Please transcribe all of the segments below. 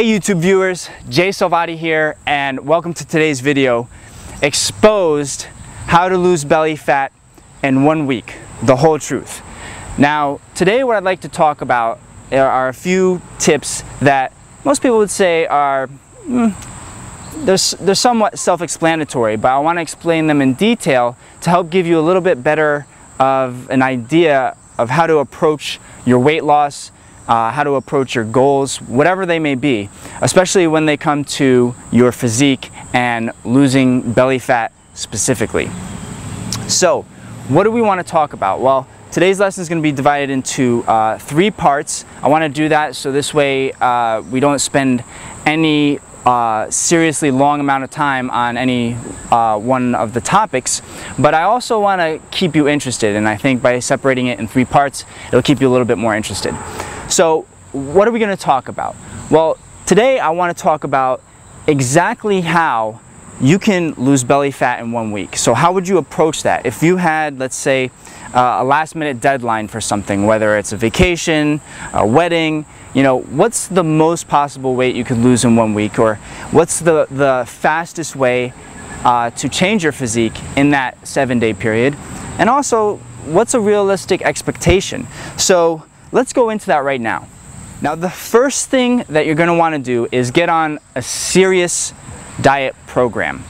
Hey YouTube viewers, Jay Salvati here, and welcome to today's video, Exposed How to Lose Belly Fat in 1 Week, the whole truth. Now, today what I'd like to talk about are a few tips that most people would say are, they're somewhat self-explanatory, but I want to explain them in detail to help give you a little bit better of an idea of how to approach your weight loss, how to approach your goals, whatever they may be, especially when they come to your physique and losing belly fat specifically. So, what do we want to talk about? Well, today's lesson is going to be divided into 3 parts. I want to do that so this way we don't spend any seriously long amount of time on any one of the topics, but I also want to keep you interested, and I think by separating it in 3 parts, it'll keep you a little bit more interested. So what are we going to talk about? Well, today I want to talk about exactly how you can lose belly fat in 1 week. So how would you approach that? If you had, let's say, a last minute deadline for something, whether it's a vacation, a wedding, you know, what's the most possible weight you could lose in 1 week, or what's the fastest way to change your physique in that 7-day period? And also, what's a realistic expectation? So let's go into that right now. Now, the first thing that you're going to want to do is get on a serious diet program.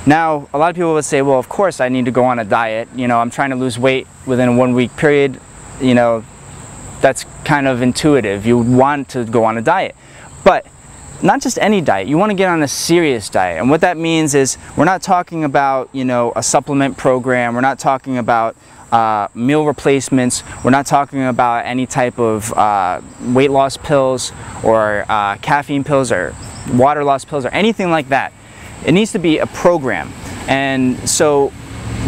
Now, a lot of people would say, well, of course I need to go on a diet. You know, I'm trying to lose weight within a 1 week period. You know, that's kind of intuitive. You want to go on a diet. But not just any diet. You want to get on a serious diet. And what that means is we're not talking about, you know, a supplement program. We're not talking about meal replacements. We're not talking about any type of weight loss pills or caffeine pills or water loss pills or anything like that. It needs to be a program. And so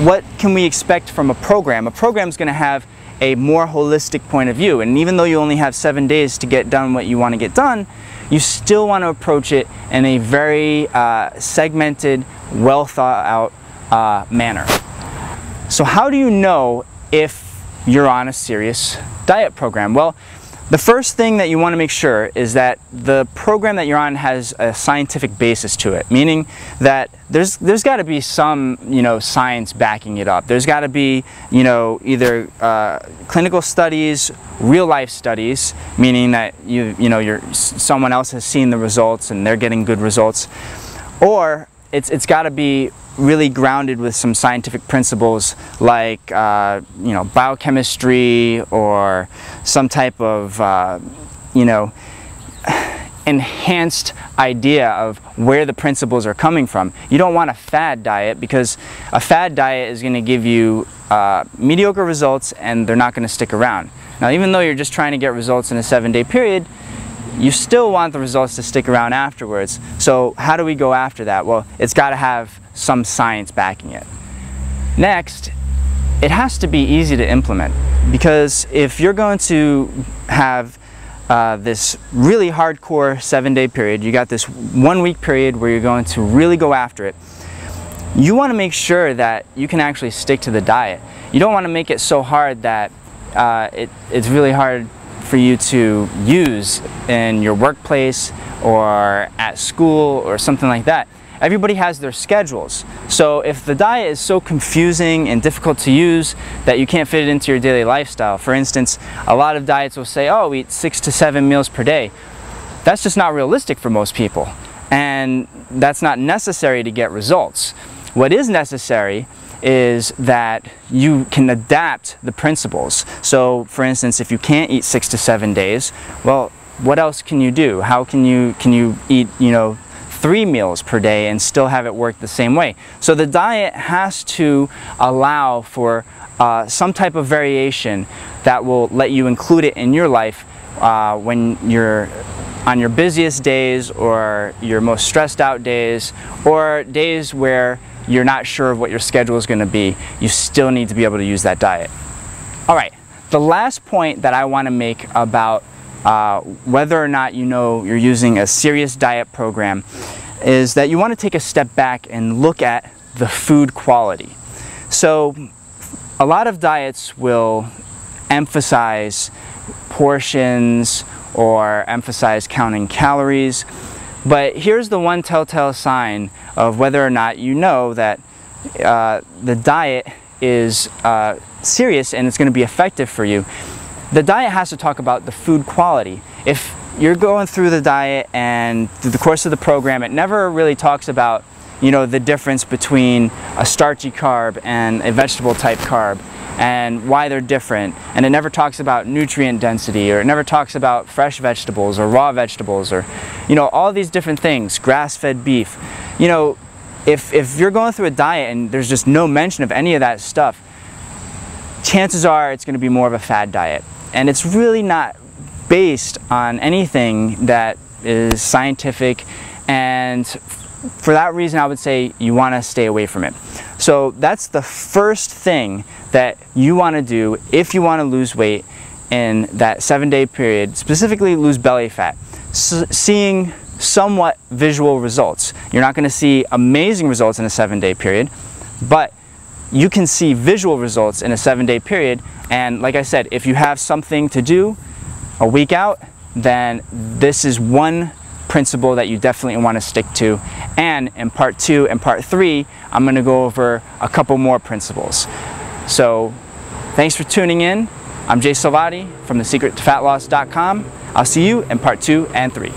what can we expect from a program? A program is going to have a more holistic point of view. And even though you only have 7 days to get done what you want to get done, you still want to approach it in a very segmented, well thought out manner. So how do you know if you're on a serious diet program? Well, the first thing that you want to make sure is that the program that you're on has a scientific basis to it, meaning that there's got to be some, you know, science backing it up. There's got to be, you know, either clinical studies, real life studies, meaning that someone else has seen the results and they're getting good results, or it's got to be really grounded with some scientific principles like you know, biochemistry or some type of you know, enhanced idea of where the principles are coming from. You don't want a fad diet, because a fad diet is going to give you mediocre results and they're not going to stick around. Now, even though you're just trying to get results in a 7-day period, you still want the results to stick around afterwards. So how do we go after that? Well, it's got to have some science backing it. Next, it has to be easy to implement, because if you're going to have this really hardcore 7-day period, you got this 1 week period where you're going to really go after it, you want to make sure that you can actually stick to the diet. You don't want to make it so hard that it's really hard for you to use in your workplace or at school or something like that. Everybody has their schedules. So if the diet is so confusing and difficult to use that you can't fit it into your daily lifestyle, for instance, a lot of diets will say, oh, eat 6 to 7 meals per day. That's just not realistic for most people. And that's not necessary to get results. What is necessary is that you can adapt the principles. So for instance, if you can't eat 6 to 7 days, well, what else can you do? How can you eat, you know, 3 meals per day and still have it work the same way? So the diet has to allow for some type of variation that will let you include it in your life when you're on your busiest days, or your most stressed out days, or days where you're not sure of what your schedule is going to be. You still need to be able to use that diet. All right, the last point that I want to make about whether or not you know you're using a serious diet program is that you want to take a step back and look at the food quality. So a lot of diets will emphasize portions or emphasize counting calories, But here's the one telltale sign of whether or not you know that the diet is serious and it's going to be effective for you. The diet has to talk about the food quality. If you're going through the diet and through the course of the program, it never really talks about, you know, the difference between a starchy carb and a vegetable type carb and why they're different, and it never talks about nutrient density, or it never talks about fresh vegetables or raw vegetables, or, you know, all these different things, grass-fed beef. You know, if you're going through a diet and there's just no mention of any of that stuff, chances are it's going to be more of a fad diet, and it's really not based on anything that is scientific, and for that reason I would say you want to stay away from it. So that's the first thing that you want to do if you want to lose weight in that 7-day period, specifically lose belly fat. Seeing somewhat visual results. You're not going to see amazing results in a 7-day period, but you can see visual results in a 7-day period. And like I said, if you have something to do a week out, then this is one principle that you definitely want to stick to. And in part 2 and part 3, I'm going to go over a couple more principles. So thanks for tuning in. I'm Jay Salvati from thesecrettoffatloss.com. I'll see you in part 2 and 3.